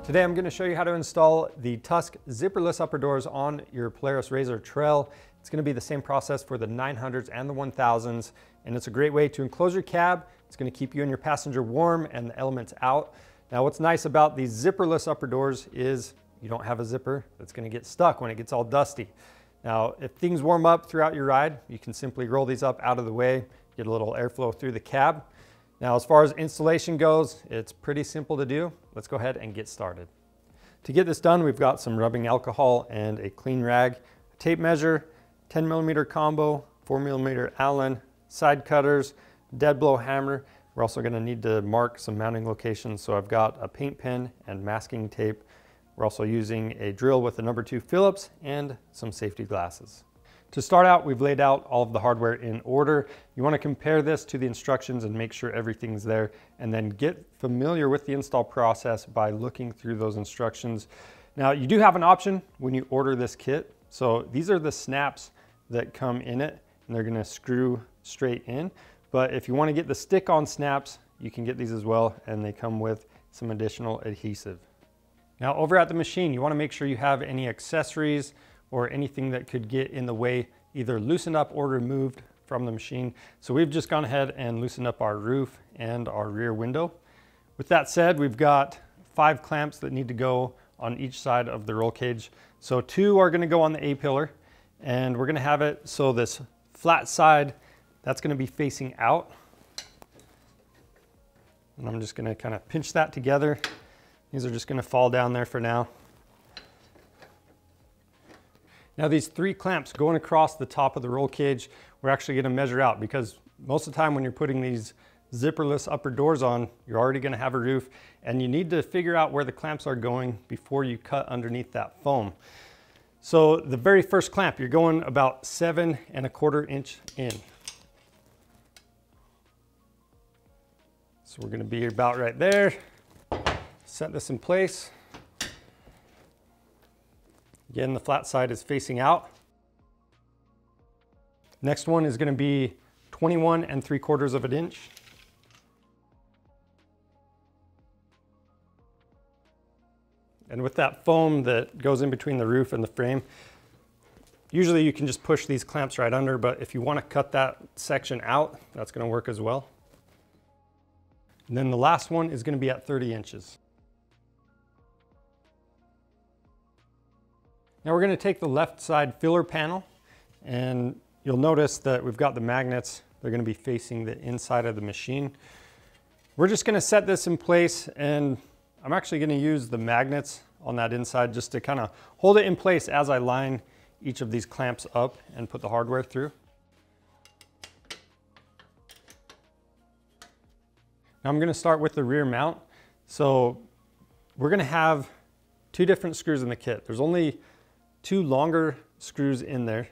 Today I'm going to show you how to install the Tusk Zipperless Upper Doors on your Polaris RZR Trail. It's going to be the same process for the 900s and the 1000s, and it's a great way to enclose your cab. It's going to keep you and your passenger warm and the elements out. Now what's nice about these zipperless upper doors is you don't have a zipper that's going to get stuck when it gets all dusty. Now if things warm up throughout your ride, you can simply roll these up out of the way, get a little airflow through the cab. Now as far as installation goes, it's pretty simple to do. Let's go ahead and get started. To get this done, we've got some rubbing alcohol and a clean rag, a tape measure, 10mm combo, 4mm Allen, side cutters, dead blow hammer. We're also going to need to mark some mounting locations, so I've got a paint pen and masking tape. We're also using a drill with a number 2 Phillips and some safety glasses. To start out, we've laid out all of the hardware in order. You want to compare this to the instructions and make sure everything's there, and then get familiar with the install process by looking through those instructions. Now, you do have an option when you order this kit. So these are the snaps that come in it, and they're going to screw straight in. But if you want to get the stick-on snaps, you can get these as well, and they come with some additional adhesive. Now, over at the machine, you want to make sure you have any accessories or anything that could get in the way, either loosened up or removed from the machine. So we've just gone ahead and loosened up our roof and our rear window. With that said, we've got 5 clamps that need to go on each side of the roll cage. So 2 are going to go on the A-pillar, and we're going to have it so this flat side, that's going to be facing out. And I'm just going to kind of pinch that together. These are just going to fall down there for now. Now these 3 clamps going across the top of the roll cage, we're actually going to measure out, because most of the time when you're putting these zipperless upper doors on, you're already going to have a roof, and you need to figure out where the clamps are going before you cut underneath that foam. So the very first clamp, you're going about 7 1/4 inch in. So we're going to be about right there. Set this in place. Again, the flat side is facing out. Next one is going to be 21 3/4 inch. And with that foam that goes in between the roof and the frame, usually you can just push these clamps right under, but if you want to cut that section out, that's going to work as well. And then the last one is going to be at 30 inches. Now we're going to take the left side filler panel, and you'll notice that we've got the magnets. They're going to be facing the inside of the machine. We're just going to set this in place, and I'm actually going to use the magnets on that inside just to kind of hold it in place as I line each of these clamps up and put the hardware through. Now I'm going to start with the rear mount. So we're going to have 2 different screws in the kit. There's only 2 longer screws in there,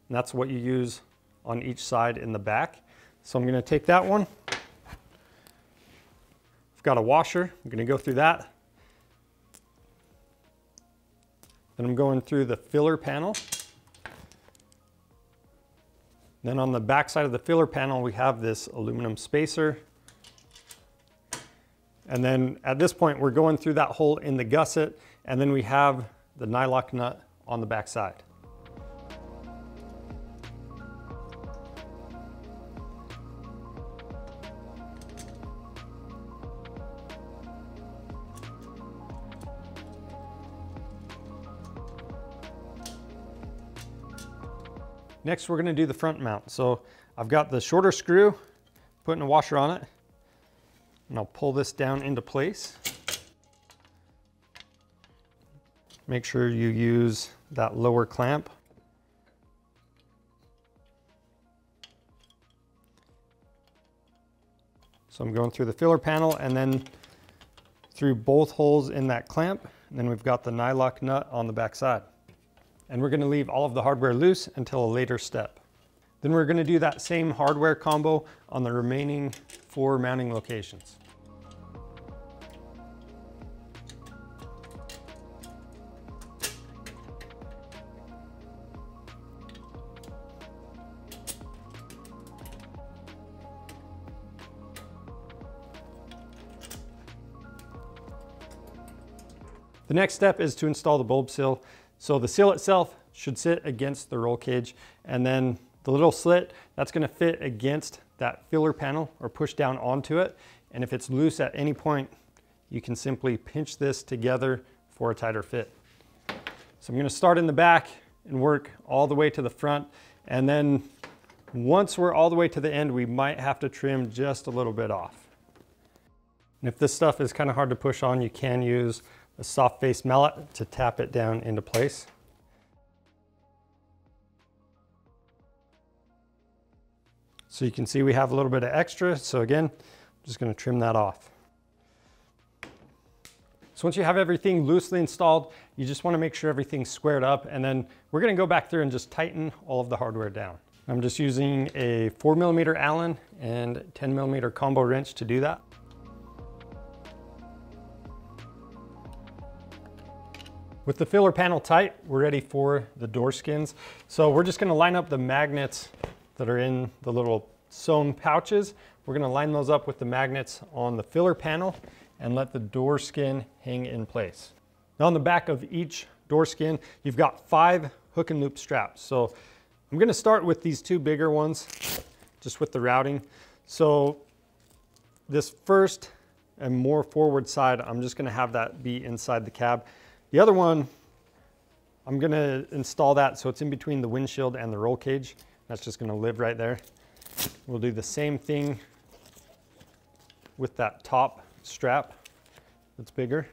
and that's what you use on each side in the back. So I'm going to take that one. I've got a washer. I'm going to go through that. Then I'm going through the filler panel. Then on the back side of the filler panel, we have this aluminum spacer. And then at this point, we're going through that hole in the gusset, and then we have the nylock nut on the back side. Next, we're going to do the front mount. So I've got the shorter screw, putting a washer on it, and I'll pull this down into place. Make sure you use that lower clamp. So I'm going through the filler panel and then through both holes in that clamp. And then we've got the nylock nut on the back side. And we're going to leave all of the hardware loose until a later step. Then we're going to do that same hardware combo on the remaining 4 mounting locations. The next step is to install the bulb seal. So the seal itself should sit against the roll cage, and then the little slit, that's gonna fit against that filler panel or push down onto it. And if it's loose at any point, you can simply pinch this together for a tighter fit. So I'm gonna start in the back and work all the way to the front. And then once we're all the way to the end, we might have to trim just a little bit off. And if this stuff is kind of hard to push on, you can use a soft face mallet to tap it down into place. So you can see we have a little bit of extra. So again, I'm just gonna trim that off. So once you have everything loosely installed, you just wanna make sure everything's squared up, and then we're gonna go back through and just tighten all of the hardware down. I'm just using a 4mm Allen and 10mm combo wrench to do that. With the filler panel tight, we're ready for the door skins. So we're just gonna line up the magnets that are in the little sewn pouches. We're gonna line those up with the magnets on the filler panel and let the door skin hang in place. Now on the back of each door skin, you've got 5 hook and loop straps. So I'm gonna start with these 2 bigger ones, just with the routing. So this first and more forward side, I'm just gonna have that be inside the cab. The other one, I'm gonna install that so it's in between the windshield and the roll cage. That's just gonna live right there. We'll do the same thing with that top strap that's bigger.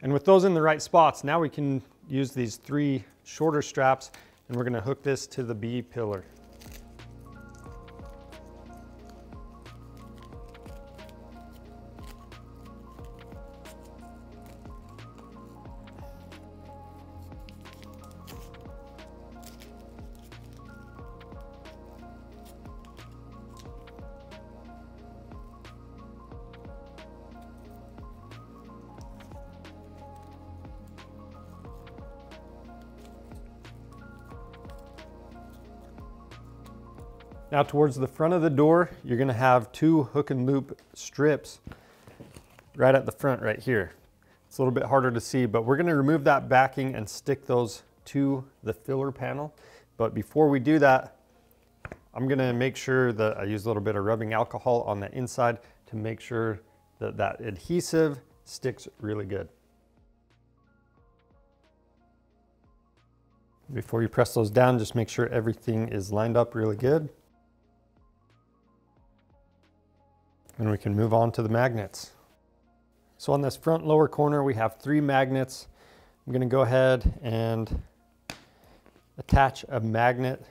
And with those in the right spots, now we can use these 3 shorter straps, and we're gonna hook this to the B pillar. Now towards the front of the door, you're gonna have 2 hook and loop strips right at the front right here. It's a little bit harder to see, but we're gonna remove that backing and stick those to the filler panel. But before we do that, I'm gonna make sure that I use a little bit of rubbing alcohol on the inside to make sure that that adhesive sticks really good. Before you press those down, just make sure everything is lined up really good. And we can move on to the magnets. So on this front lower corner, we have 3 magnets. I'm gonna go ahead and attach a magnet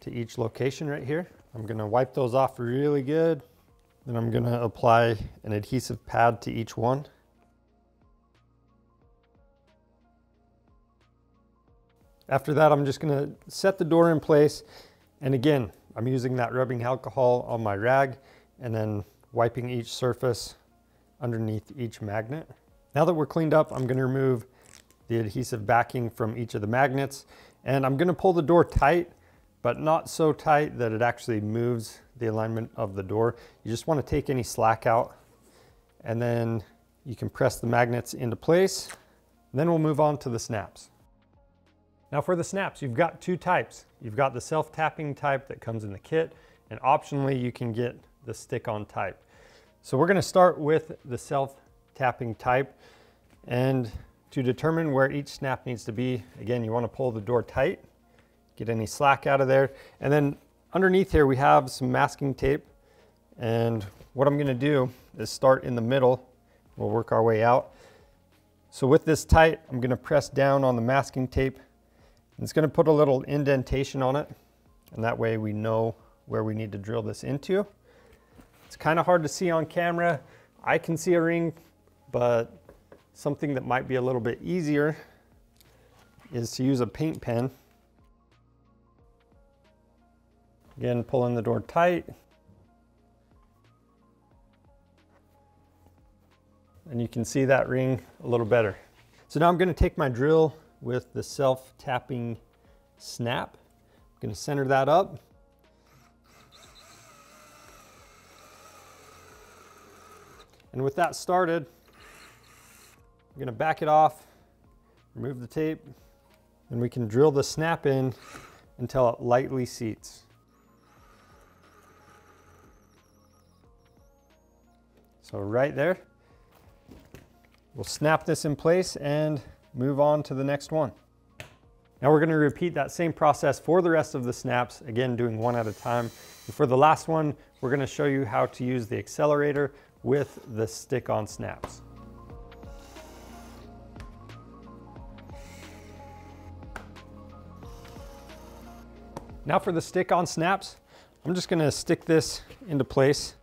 to each location right here. I'm gonna wipe those off really good. Then I'm gonna apply an adhesive pad to each one. After that, I'm just gonna set the door in place. And again, I'm using that rubbing alcohol on my rag and then wiping each surface underneath each magnet. Now that we're cleaned up, I'm gonna remove the adhesive backing from each of the magnets, and I'm gonna pull the door tight, but not so tight that it actually moves the alignment of the door. You just wanna take any slack out, and then you can press the magnets into place. And then we'll move on to the snaps. Now for the snaps, you've got 2 types. You've got the self-tapping type that comes in the kit, and optionally you can get the stick-on type. So we're gonna start with the self-tapping type, and to determine where each snap needs to be, again, you wanna pull the door tight, get any slack out of there, and then underneath here we have some masking tape, and what I'm gonna do is start in the middle. We'll work our way out. So with this tight, I'm gonna press down on the masking tape. It's gonna put a little indentation on it, and that way we know where we need to drill this into. It's kind of hard to see on camera. I can see a ring, but something that might be a little bit easier is to use a paint pen. Again, pulling the door tight. And you can see that ring a little better. So now I'm going to take my drill with the self-tapping snap. I'm going to center that up. And with that started, I'm gonna back it off, remove the tape, and we can drill the snap in until it lightly seats. So right there, we'll snap this in place and move on to the next one. Now we're gonna repeat that same process for the rest of the snaps, again, doing one at a time. And for the last one, we're gonna show you how to use the accelerator with the stick-on snaps. Now for the stick-on snaps, I'm just gonna stick this into place.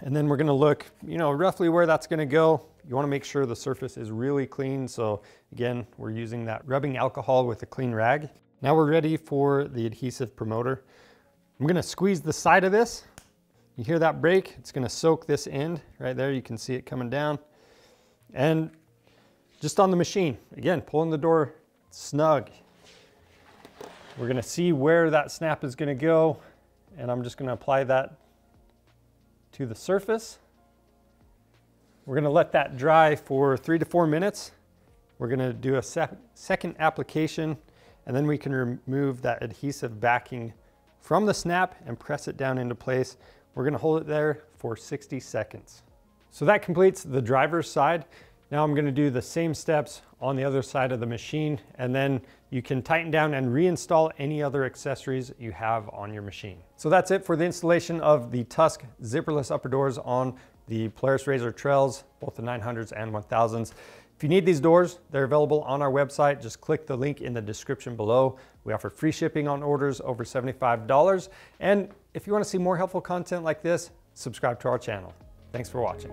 And then we're gonna look, roughly where that's gonna go. You wanna make sure the surface is really clean. So again, we're using that rubbing alcohol with a clean rag. Now we're ready for the adhesive promoter. I'm gonna squeeze the side of this. You hear that break? It's gonna soak this end right there. You can see it coming down. And just on the machine, again, pulling the door snug. We're gonna see where that snap is gonna go. And I'm just gonna apply that to the surface. We're gonna let that dry for 3 to 4 minutes. We're gonna do a second application, and then we can remove that adhesive backing from the snap and press it down into place. We're gonna hold it there for 60 seconds. So that completes the driver's side. Now I'm gonna do the same steps on the other side of the machine, and then you can tighten down and reinstall any other accessories you have on your machine. So that's it for the installation of the Tusk Zipperless Upper Doors on the Polaris RZR Trails, both the 900s and 1000s. If you need these doors, they're available on our website. Just click the link in the description below. We offer free shipping on orders over $75. And if you want to see more helpful content like this, subscribe to our channel. Thanks for watching.